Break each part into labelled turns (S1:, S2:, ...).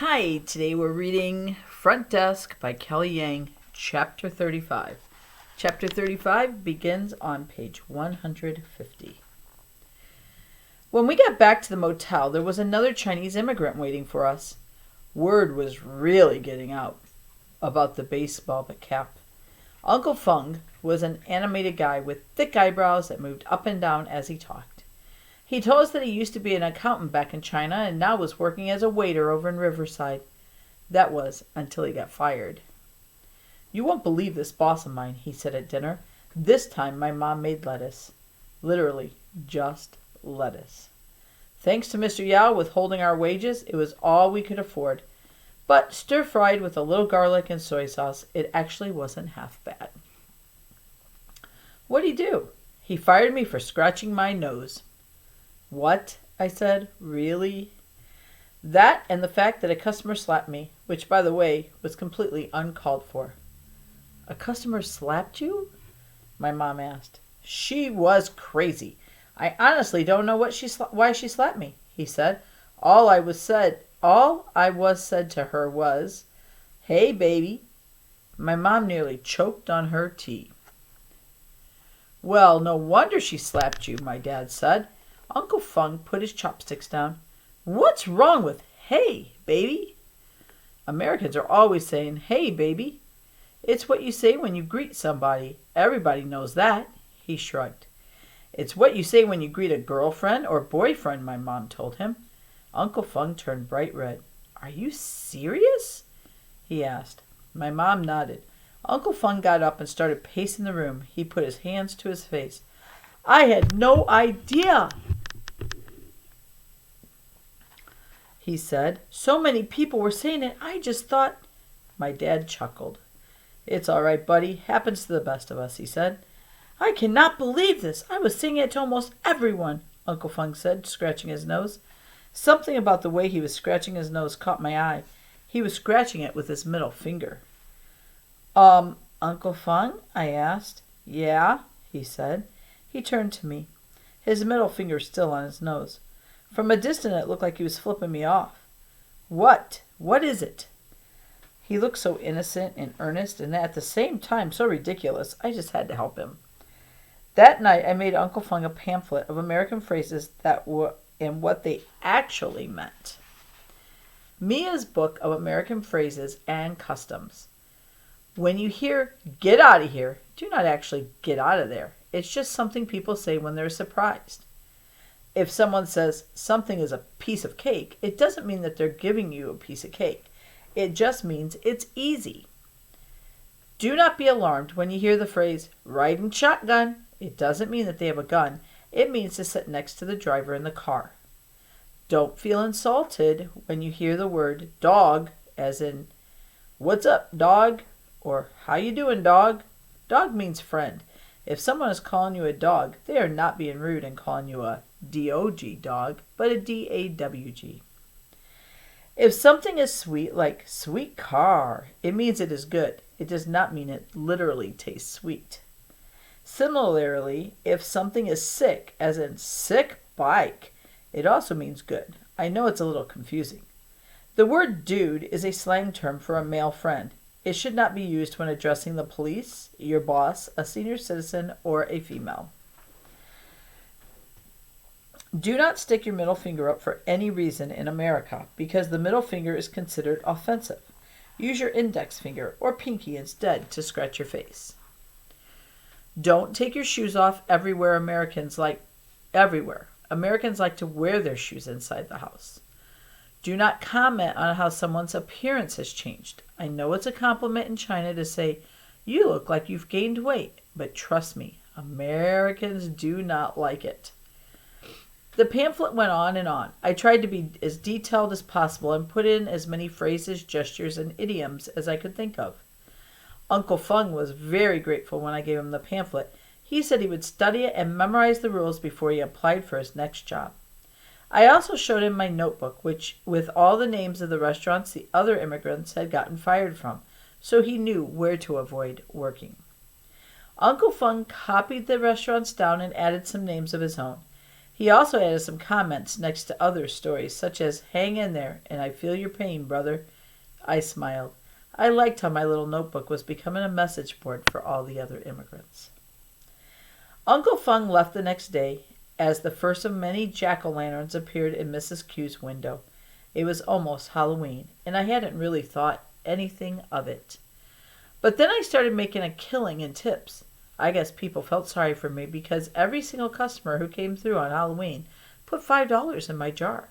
S1: Hi, today we're reading Front Desk by Kelly Yang, Chapter 35. Chapter 35 begins on page 150. When we got back to the motel, there was another Chinese immigrant waiting for us. Word was really getting out about the baseball cap. Uncle Feng was an animated guy with thick eyebrows that moved up and down as he talked. He told us that he used to be an accountant back in China and now was working as a waiter over in Riverside. That was until he got fired. "You won't believe this boss of mine," he said at dinner. "This time my mom made lettuce. Literally, just lettuce. Thanks to Mr. Yao withholding our wages, it was all we could afford. But stir-fried with a little garlic and soy sauce, it actually wasn't half bad." "What'd he do?" "He fired me for scratching my nose." "What?" I said. "Really?" "That and the fact that a customer slapped me, which, by the way, was completely uncalled for." "A customer slapped you?" my mom asked. "She was crazy. I honestly don't know why she slapped me," he said. All I was said to her was, "Hey, baby." My mom nearly choked on her tea. "Well, no wonder she slapped you," my dad said. Uncle Feng put his chopsticks down. "What's wrong with 'hey, baby'?" "Americans are always saying 'hey, baby.' It's what you say when you greet somebody. Everybody knows that." He shrugged. "It's what you say when you greet a girlfriend or boyfriend," my mom told him. Uncle Feng turned bright red. "Are you serious?" he asked. My mom nodded. Uncle Feng got up and started pacing the room. He put his hands to his face. "I had no idea," he said. "So many people were saying it. I just thought—" My dad chuckled. "It's all right, buddy. Happens to the best of us," he said. "I cannot believe this. I was saying it to almost everyone," Uncle Feng said, scratching his nose. Something about the way he was scratching his nose caught my eye. He was scratching it with his middle finger. Uncle Feng?" I asked. "Yeah," he said. He turned to me, his middle finger still on his nose. From a distance it looked like he was flipping me off. What is it?" He looked so innocent and earnest and at the same time so ridiculous, I just had to help him. That night I made Uncle Feng a pamphlet of American phrases that were and what they actually meant. Mia's book of American phrases and customs. When you hear "get out of here," do not actually get out of there. It's just something people say when they're surprised. If someone says something is a piece of cake, it doesn't mean that they're giving you a piece of cake. It just means it's easy. Do not be alarmed when you hear the phrase "riding shotgun." It doesn't mean that they have a gun. It means to sit next to the driver in the car. Don't feel insulted when you hear the word dog, as in, "What's up, dog?" or "How you doing, dog?" Dog means friend. If someone is calling you a dog, they are not being rude and calling you a D-O-G dog, but a D-A-W-G. If something is sweet, like "sweet car," it means it is good. It does not mean it literally tastes sweet. Similarly, if something is sick, as in "sick bike," it also means good. I know it's a little confusing. The word "dude" is a slang term for a male friend. It should not be used when addressing the police, your boss, a senior citizen, or a female. Do not stick your middle finger up for any reason in America because the middle finger is considered offensive. Use your index finger or pinky instead to scratch your face. Don't take your shoes off everywhere. Americans like to wear their shoes inside the house. Do not comment on how someone's appearance has changed. I know it's a compliment in China to say, "You look like you've gained weight," but trust me, Americans do not like it. The pamphlet went on and on. I tried to be as detailed as possible and put in as many phrases, gestures, and idioms as I could think of. Uncle Feng was very grateful when I gave him the pamphlet. He said he would study it and memorize the rules before he applied for his next job. I also showed him my notebook, with all the names of the restaurants the other immigrants had gotten fired from, so he knew where to avoid working. Uncle Feng copied the restaurants down and added some names of his own. He also added some comments next to other stories, such as, "Hang in there, and I feel your pain, brother." I smiled. I liked how my little notebook was becoming a message board for all the other immigrants. Uncle Fung left the next day as the first of many jack-o'-lanterns appeared in Mrs. Q's window. It was almost Halloween, and I hadn't really thought anything of it. But then I started making a killing in tips. I guess people felt sorry for me because every single customer who came through on Halloween put $5 in my jar.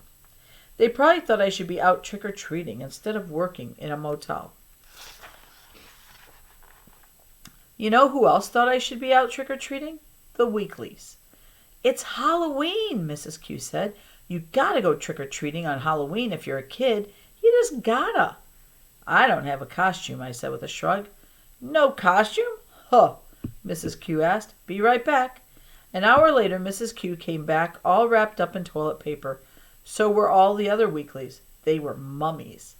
S1: They probably thought I should be out trick-or-treating instead of working in a motel. You know who else thought I should be out trick-or-treating? The Weeklies. "It's Halloween," Mrs. Q said. "You gotta go trick-or-treating on Halloween if you're a kid. You just gotta." "I don't have a costume," I said with a shrug. "No costume? Huh," Mrs. Q asked. "Be right back." An hour later, Mrs. Q came back all wrapped up in toilet paper. So were all the other Weeklies. They were mummies.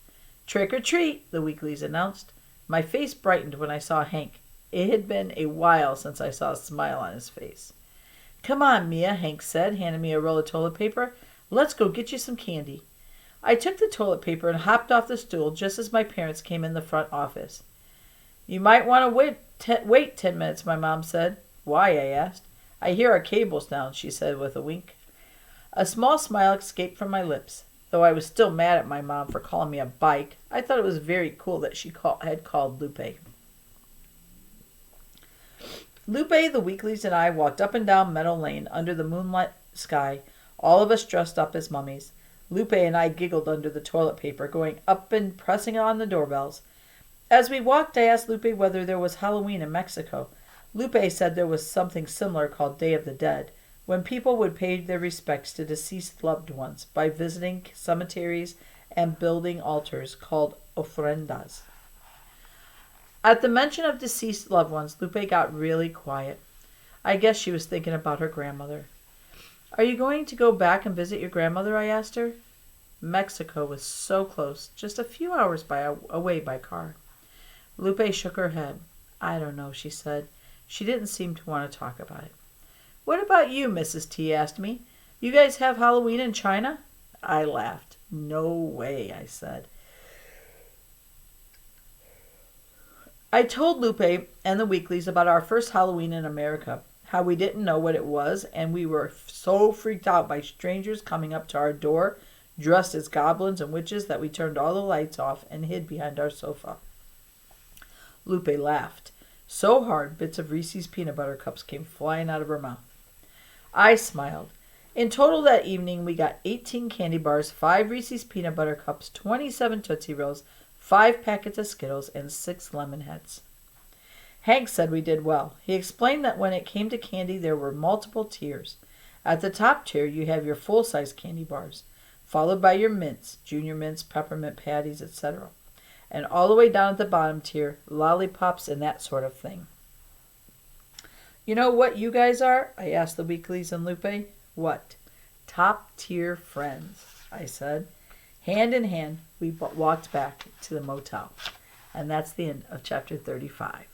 S1: "Trick or treat," the Weeklies announced. My face brightened when I saw Hank. It had been a while since I saw a smile on his face. "Come on, Mia," Hank said, handing me a roll of toilet paper. "Let's go get you some candy." I took the toilet paper and hopped off the stool just as my parents came in the front office. "You might want to wait 10 minutes, my mom said. "Why?" I asked. "I hear our cable's down," she said with a wink. A small smile escaped from my lips. Though I was still mad at my mom for calling me a bike, I thought it was very cool that she had called Lupe. Lupe, the Weeklies, and I walked up and down Meadow Lane under the moonlit sky, all of us dressed up as mummies. Lupe and I giggled under the toilet paper, going up and pressing on the doorbells. As we walked, I asked Lupe whether there was Halloween in Mexico. Lupe said there was something similar called Day of the Dead, when people would pay their respects to deceased loved ones by visiting cemeteries and building altars called ofrendas. At the mention of deceased loved ones, Lupe got really quiet. I guess she was thinking about her grandmother. "Are you going to go back and visit your grandmother?" I asked her. Mexico was so close, just a few hours away by car. Lupe shook her head. "I don't know," she said. She didn't seem to want to talk about it. "What about you?" Mrs. T asked me. "You guys have Halloween in China?" I laughed. "No way," I said. I told Lupe and the Weeklies about our first Halloween in America, how we didn't know what it was, and we were so freaked out by strangers coming up to our door, dressed as goblins and witches, that we turned all the lights off and hid behind our sofa. Lupe laughed so hard bits of Reese's peanut butter cups came flying out of her mouth. I smiled. In total that evening, we got 18 candy bars, 5 Reese's peanut butter cups, 27 Tootsie Rolls, 5 packets of Skittles, and 6 lemon heads. Hank said we did well. He explained that when it came to candy, there were multiple tiers. At the top tier, you have your full-size candy bars, followed by your mints, junior mints, peppermint patties, etc. And all the way down at the bottom tier, lollipops and that sort of thing. "You know what you guys are?" I asked the Weeklies and Lupe. "What?" "Top-tier friends," I said. Hand in hand, we walked back to the motel. And that's the end of chapter 35.